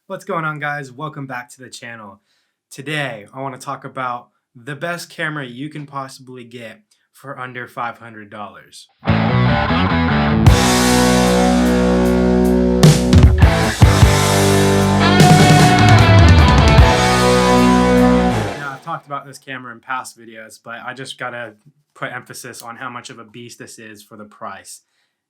What's going on, guys? Welcome back to the channel. Today, I want to talk about the best camera you can possibly get for under $500. Now, I've talked about this camera in past videos, but I just gotta put emphasis on how much of a beast this is for the price.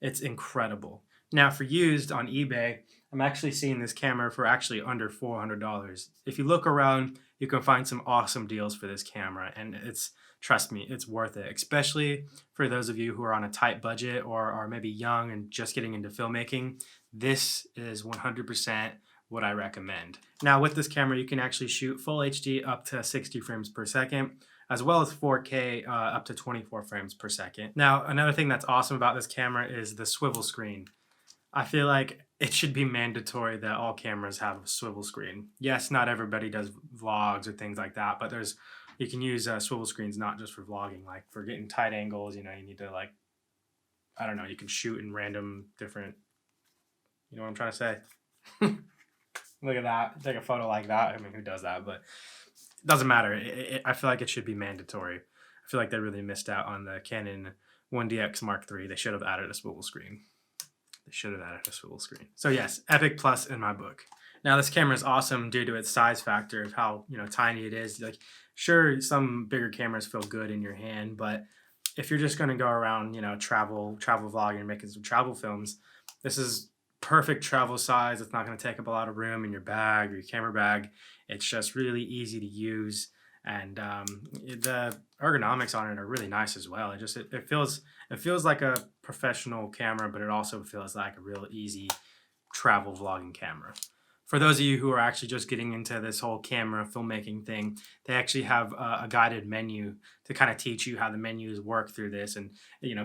It's incredible. Now, for used on eBay, I'm actually seeing this camera for actually under $400. If you look around, you can find some awesome deals for this camera, and trust me, it's worth it, especially for those of you who are on a tight budget or are maybe young and just getting into filmmaking. This is 100% what I recommend. Now, with this camera, you can actually shoot full HD up to 60 frames per second, as well as 4K up to 24 frames per second. Now, another thing that's awesome about this camera is the swivel screen. I feel like it should be mandatory that all cameras have a swivel screen. Yes, not everybody does vlogs or things like that, but you can use swivel screens not just for vlogging, like for getting tight angles. You need to, like, I don't know, you can shoot in random different, you know what I'm trying to say? Look at that. Take a photo like that. I mean, who does that? But it doesn't matter. I feel like it should be mandatory. I feel like they really missed out on the Canon 1DX Mark III. They should have added a swivel screen. So yes, Epic Plus in my book. Now, this camera is awesome due to its size factor of how tiny it is. Like, sure, some bigger cameras feel good in your hand, but if you're just going to go around, travel vlogging and making some travel films, this is perfect travel size. It's not going to take up a lot of room in your bag or your camera bag. It's just really easy to use, and the ergonomics on it are really nice as well. It feels like a professional camera, but it also feels like a real easy travel vlogging camera. For those of you who are actually just getting into this whole camera filmmaking thing, they actually have a guided menu to kind of teach you how the menus work through this. And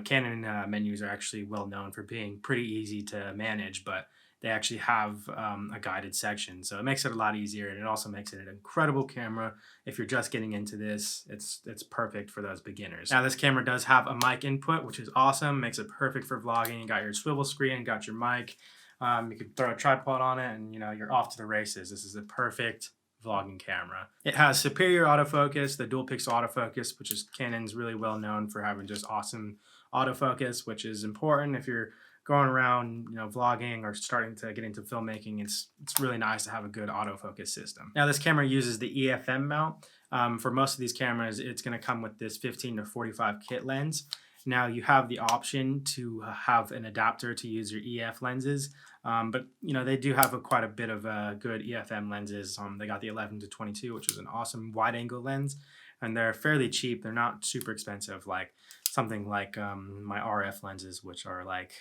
Canon menus are actually well known for being pretty easy to manage, but they actually have a guided section, so it makes it a lot easier, and it also makes it an incredible camera. If you're just getting into this, it's perfect for those beginners. Now, this camera does have a mic input, which is awesome, makes it perfect for vlogging. You got your swivel screen, got your mic. You could throw a tripod on it, and you're off to the races. This is a perfect vlogging camera. It has superior autofocus, the dual pixel autofocus, which is Canon's really well known for having just awesome autofocus, which is important if you're going around, vlogging or starting to get into filmmaking. It's really nice to have a good autofocus system. Now, this camera uses the EFM mount. For most of these cameras, it's going to come with this 15 to 45 kit lens. Now, you have the option to have an adapter to use your EF lenses, but they do have quite a bit of good EFM lenses. They got the 11 to 22, which is an awesome wide angle lens, and they're fairly cheap. They're not super expensive, like something like my RF lenses, which are like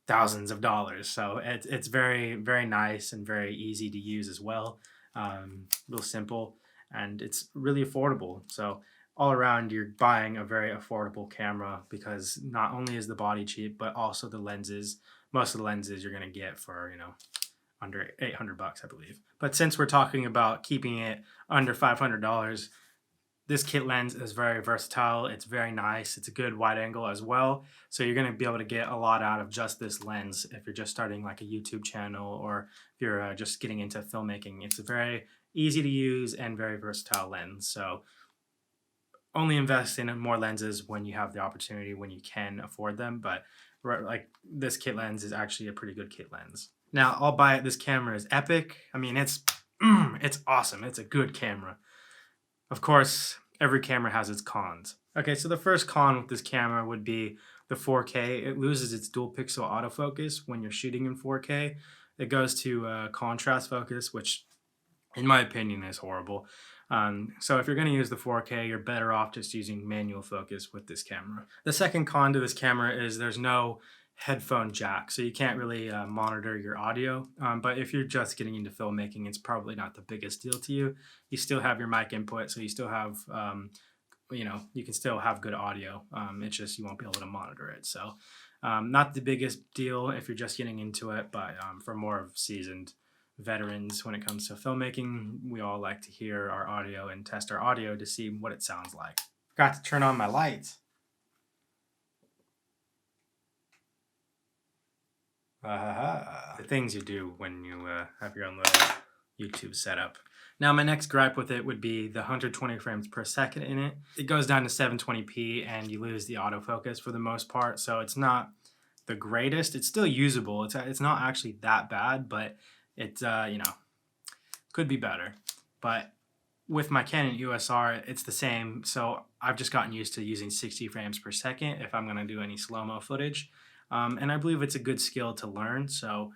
thousands of dollars. So it's very, very nice and very easy to use as well. Real simple, and it's really affordable. So all around, you're buying a very affordable camera because not only is the body cheap, but also the lenses. Most of the lenses you're going to get for, under $800, I believe. But since we're talking about keeping it under $500, this kit lens is very versatile. It's very nice. It's a good wide angle as well. So you're going to be able to get a lot out of just this lens if you're just starting like a YouTube channel, or if you're just getting into filmmaking. It's a very easy to use and very versatile lens. So only invest in more lenses when you have the opportunity, when you can afford them. But like, this kit lens is actually a pretty good kit lens. Now, I'll buy it. This camera is epic. I mean, it's awesome. It's a good camera. Of course, every camera has its cons. Okay, so the first con with this camera would be the 4K. It loses its dual pixel autofocus when you're shooting in 4K. It goes to contrast focus, which in my opinion is horrible. So if you're going to use the 4K, you're better off just using manual focus with this camera. The second con to this camera is there's no headphone jack, so you can't really monitor your audio. But if you're just getting into filmmaking, it's probably not the biggest deal to you. You still have your mic input, so you still have, you can still have good audio. It's just you won't be able to monitor it. So not the biggest deal if you're just getting into it, but for more of seasoned veterans when it comes to filmmaking, we all like to hear our audio and test our audio to see what it sounds like. Forgot to turn on my lights. The things you do when you have your own little YouTube setup. Now, my next gripe with it would be the 120 frames per second in it. It goes down to 720p and you lose the autofocus for the most part, so it's not the greatest. It's still usable. It's not actually that bad, but it could be better. But with my Canon USR, it's the same, so I've just gotten used to using 60 frames per second if I'm going to do any slow-mo footage. And I believe it's a good skill to learn, so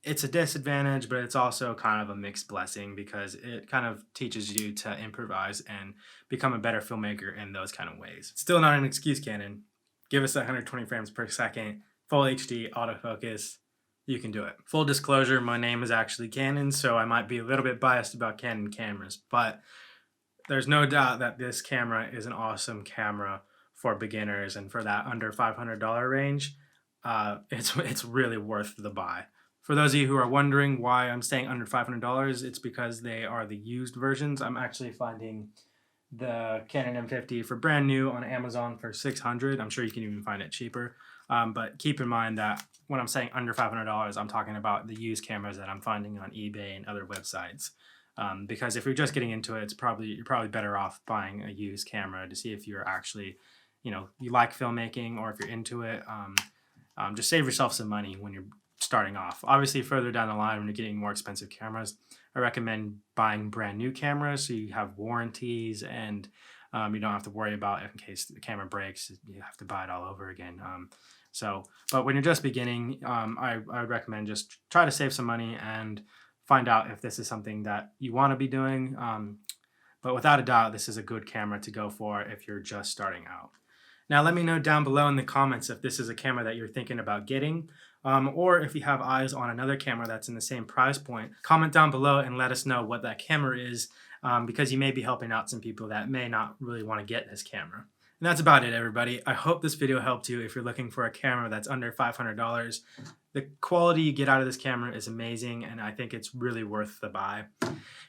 it's a disadvantage, but it's also kind of a mixed blessing because it kind of teaches you to improvise and become a better filmmaker in those kind of ways. Still not an excuse, Canon. Give us 120 frames per second, full HD, autofocus. You can do it. Full disclosure, my name is actually Canon, so I might be a little bit biased about Canon cameras, but there's no doubt that this camera is an awesome camera for beginners, and for that under $500 range, it's really worth the buy. For those of you who are wondering why I'm saying under $500, it's because they are the used versions. I'm actually finding the Canon M50 for brand new on Amazon for $600. I'm sure you can even find it cheaper. But keep in mind that when I'm saying under $500, I'm talking about the used cameras that I'm finding on eBay and other websites. Because if you're just getting into it, you're probably better off buying a used camera to see if you're actually, you like filmmaking, or if you're into it. Just save yourself some money when you're starting off. Obviously, further down the line when you're getting more expensive cameras, I recommend buying brand new cameras so you have warranties and you don't have to worry about in case the camera breaks, you have to buy it all over again. But when you're just beginning, I would recommend just try to save some money and find out if this is something that you want to be doing. But without a doubt, this is a good camera to go for if you're just starting out. Now, let me know down below in the comments if this is a camera that you're thinking about getting, or if you have eyes on another camera that's in the same price point. Comment down below and let us know what that camera is, because you may be helping out some people that may not really want to get this camera. And that's about it, everybody. I hope this video helped you if you're looking for a camera that's under $500. The quality you get out of this camera is amazing, and I think it's really worth the buy.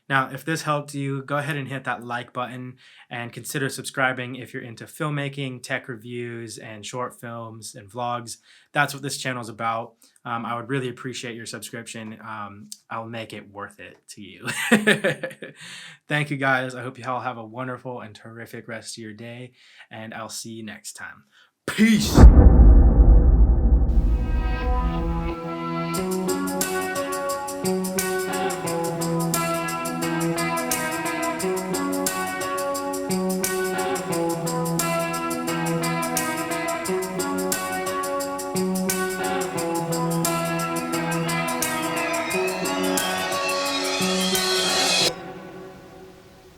Now, if this helped you, go ahead and hit that like button and consider subscribing if you're into filmmaking, tech reviews, and short films and vlogs. That's what this channel is about. I would really appreciate your subscription. I'll make it worth it to you. Thank you, guys. I hope you all have a wonderful and terrific rest of your day, and I'll see you next time. Peace!